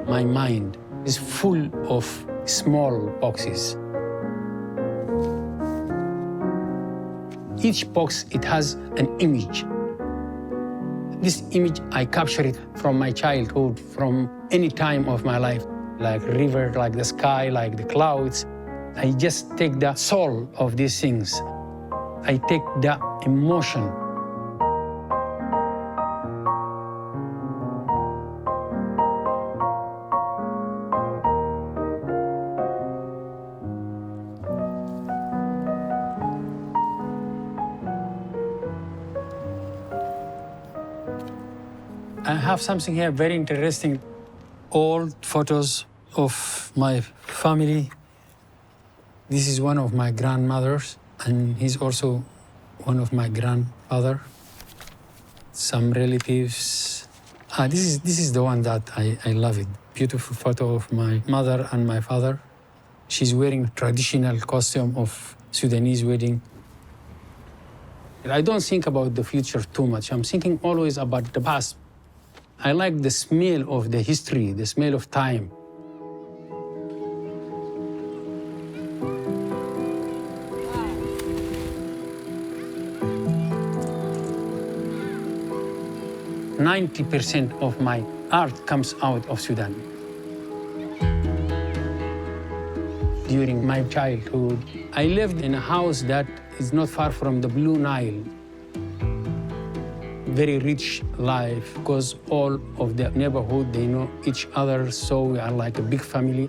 My mind is full of small boxes. Each box, it has an image. This image, I capture it from my childhood, from any time of my life, like river, like the sky, like the clouds. I just take the soul of these things. I take the emotion. I have something here very interesting. Old photos of my family. This is one of my grandmothers, and he's also one of my grandfather. Some relatives. This is the one that I love it. Beautiful photo of my mother and my father. She's wearing traditional costume of Sudanese wedding. I don't think about the future too much. I'm thinking always about the past. I like the smell of the history, the smell of time. "90% of my art comes out of Sudan. During my childhood, I lived in a house that is not far from the Blue Nile. Very rich life, because all of the neighborhood, they know each other, so we are like a big family.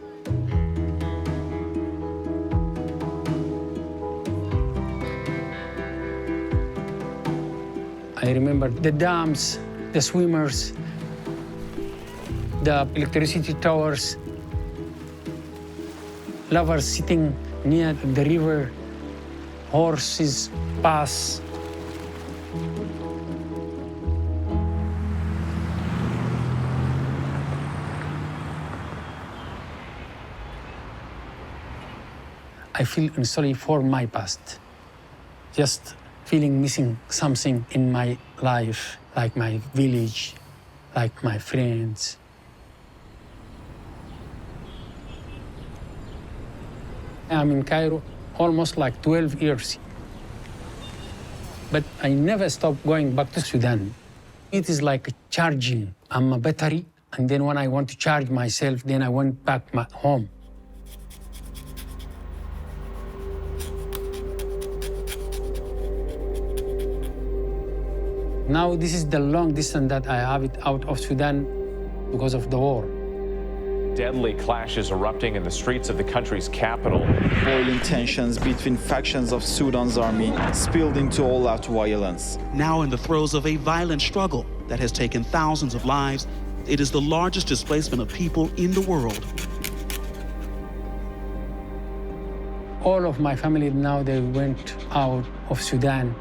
I remember the dams, the swimmers, the electricity towers, lovers sitting near the river, horses pass. I feel sorry for my past, just feeling missing something in my life, like my village, like my friends. I'm in Cairo almost like 12 years, but I never stopped going back to Sudan. It is like charging. I'm a battery, and then when I want to charge myself, then I went back home. Now this is the long distance that I have it out of Sudan because of the war. Deadly clashes erupting in the streets of the country's capital. Boiling tensions between factions of Sudan's army spilled into all-out violence. Now in the throes of a violent struggle that has taken thousands of lives, it is the largest displacement of people in the world. All of my family now, they went out of Sudan.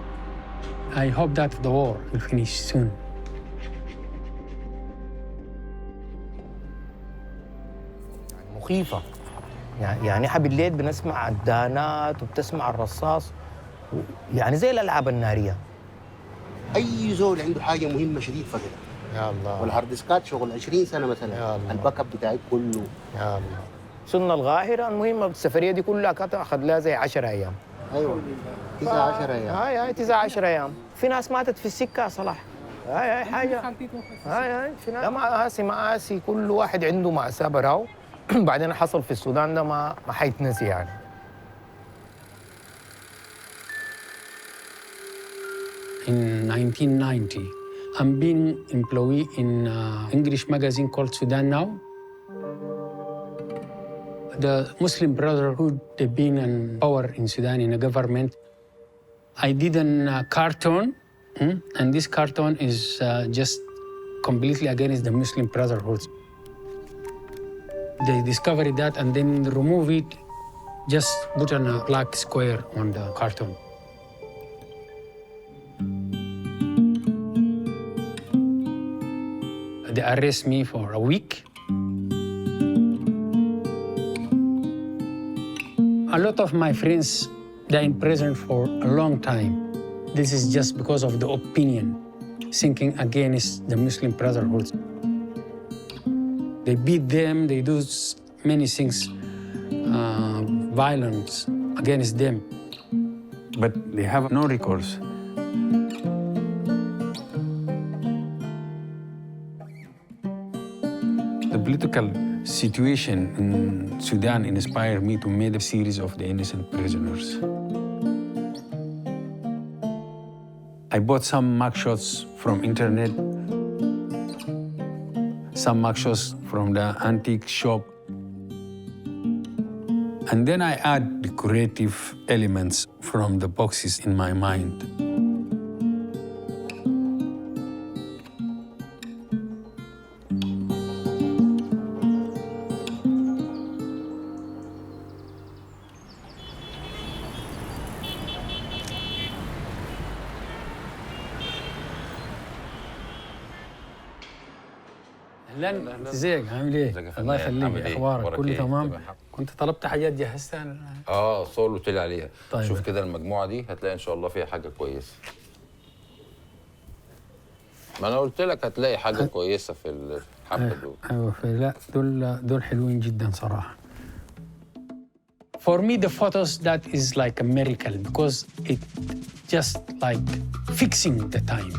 I hope that the war will finish soon. مخيفة. يعني احنا بالليل بنسمع الدهانات وبتسمع الرصاص، يعني زي الألعاب النارية. أي زول عنده حاجة مهمة شديد فقدها. يا الله. والهارد ديسكات شغل 20 سنة مثلا. يا الله. الباك اب بتاعي كله. يا الله. وصلنا القاهرة، المهم السفرية دي كلها كانت أخذ لها زي 10 أيام. أيوه 9-10 أيام. هاي 9-10 أيام. في ناس ماتت في السكة يا صلاح. هاي حاجة. هاي في ناس. ده مآسي كل واحد عنده مأساة براو. بعدين حصل في السودان ده ما حيتنسي يعني. In 1990, I'm being employee in an English magazine called Sudan Now. The Muslim Brotherhood, they've been in power in Sudan in the government. I did a cartoon, and this cartoon is just completely against the Muslim Brotherhood. They discovered that and then remove it, just put on a black square on the cartoon. They arrest me for a week. A lot of my friends, they're in prison for a long time. this is just because of the opinion, thinking against the Muslim Brotherhood. They beat them, they do many things, violence against them, but they have no recourse. The political situation in Sudan inspired me to make a series of the innocent prisoners. I bought some mugshots from internet, some mugshots from the antique shop, and then I add decorative elements from the boxes in my mind. اهلا، ازيك؟ عامل ايه؟ الله يخليك، اخبارك؟ كله تمام؟ كنت طلبت حاجات جهزتها؟ صور قلت لي عليها. طيب. شوف كده المجموعه دي هتلاقي ان شاء الله فيها حاجه كويسه. ما انا قلت لك هتلاقي حاجه كويسه في الحبه دول. ايوه، لا دول حلوين جدا صراحه. For me, the photos, that is like a miracle because it just like fixing the time.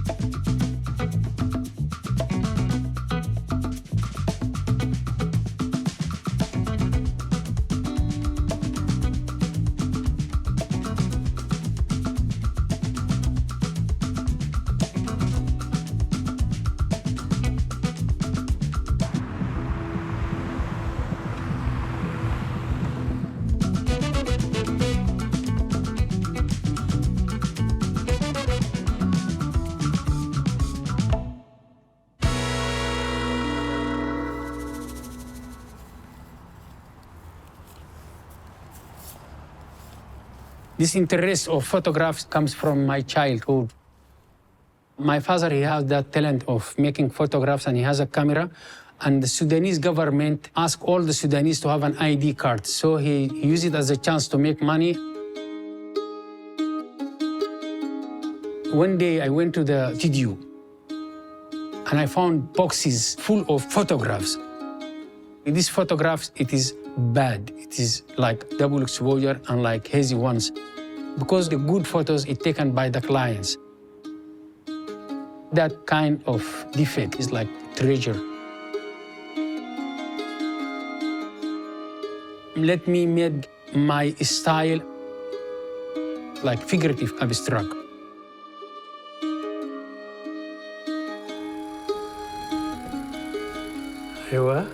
This interest of photographs comes from my childhood. My father, he has that talent of making photographs and he has a camera. And the Sudanese government asked all the Sudanese to have an ID card. So he used it as a chance to make money. One day I went to the studio and I found boxes full of photographs. In these photographs, it is bad. It is like double exposure and like hazy ones. Because the good photos are taken by the clients. That kind of defect is like treasure. Let me make my style like figurative abstract. ايوه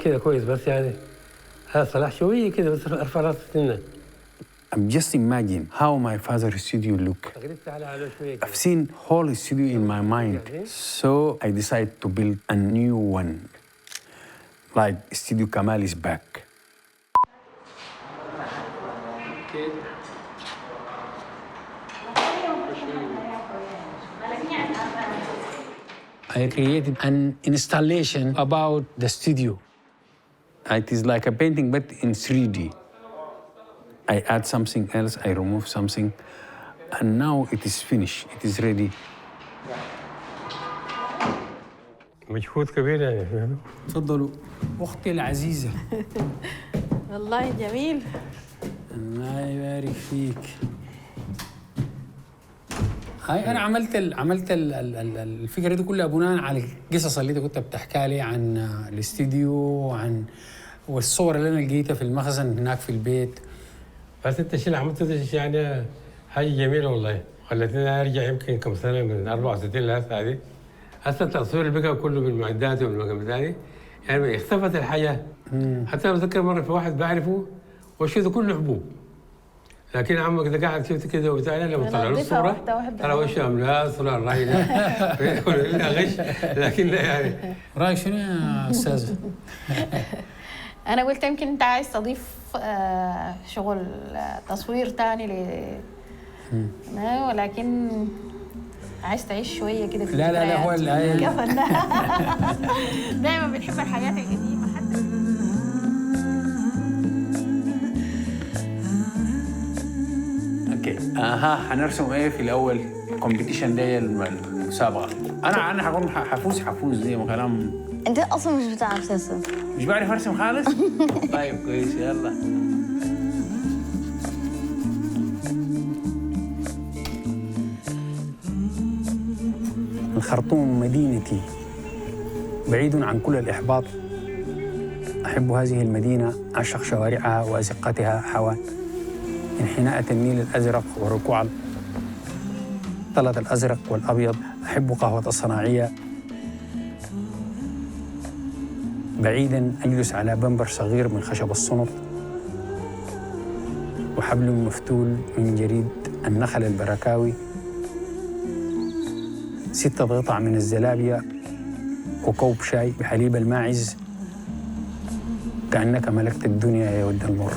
كده كويس بس يعني هذا صلاح شويه كده بس ارفع راسك سنه. I'm just imagine how my father's studio look. I've seen whole studio in my mind, so I decided to build a new one. Like Studio Kamal is back. Okay. I created an installation about the studio. It is like a painting, but in 3D. I add something else, I remove something, and now it is finished. It is ready. مجهود كبير يعني. تفضلوا أختي العزيزة. والله جميل. الله يبارك فيك. هاي أنا عملت الفكرة دي كلها بناء على القصص اللي أنت كنت بتحكي لي عن الاستديو والصور اللي أنا لقيتها في المخزن هناك في البيت. بس انت اللي عملته ده يعني حاجه جميله والله، خلتني ارجع يمكن كم سنه من 64 لهسه هذه. هسه التصوير اللي بقى كله بالمعدات والمكملات يعني اختفت الحياه. حتى بتذكر مره في واحد بعرفه وشه ده كله حبوب، لكن عمك ده قاعد شفت كده وبتاع لما طلع له الصوره ترى وشه املاس صوره راينه الا غش، لكن يعني رايك شنو يا استاذ؟ انا قلت يمكن انت عايز تضيف شغل تصوير تاني ولكن عايز تعيش شويه كده في لا هو دايما بنحب الحياه القديمه حتى. اوكي ها هنرسم ايه في الاول الكومبيتيشن ده المسابقه. انا هكون حفوز زي ما كلام. انت اصلا مش بتعرف ترسم؟ مش بعرف ارسم خالص. طيب كويس يلا. الخرطوم مدينتي بعيد عن كل الإحباط. أحب هذه المدينة، أعشق شوارعها وأزقتها حوان انحناء النيل الأزرق وركوع الطلد الأزرق والأبيض. أحب قهوة الصناعية. بعيداً أجلس على بنبر صغير من خشب الصنط وحبل مفتول من جريد النخل البركاوي، 6 قطع من الزلابية وكوب شاي بحليب الماعز. كأنك ملكت الدنيا يا ود المر.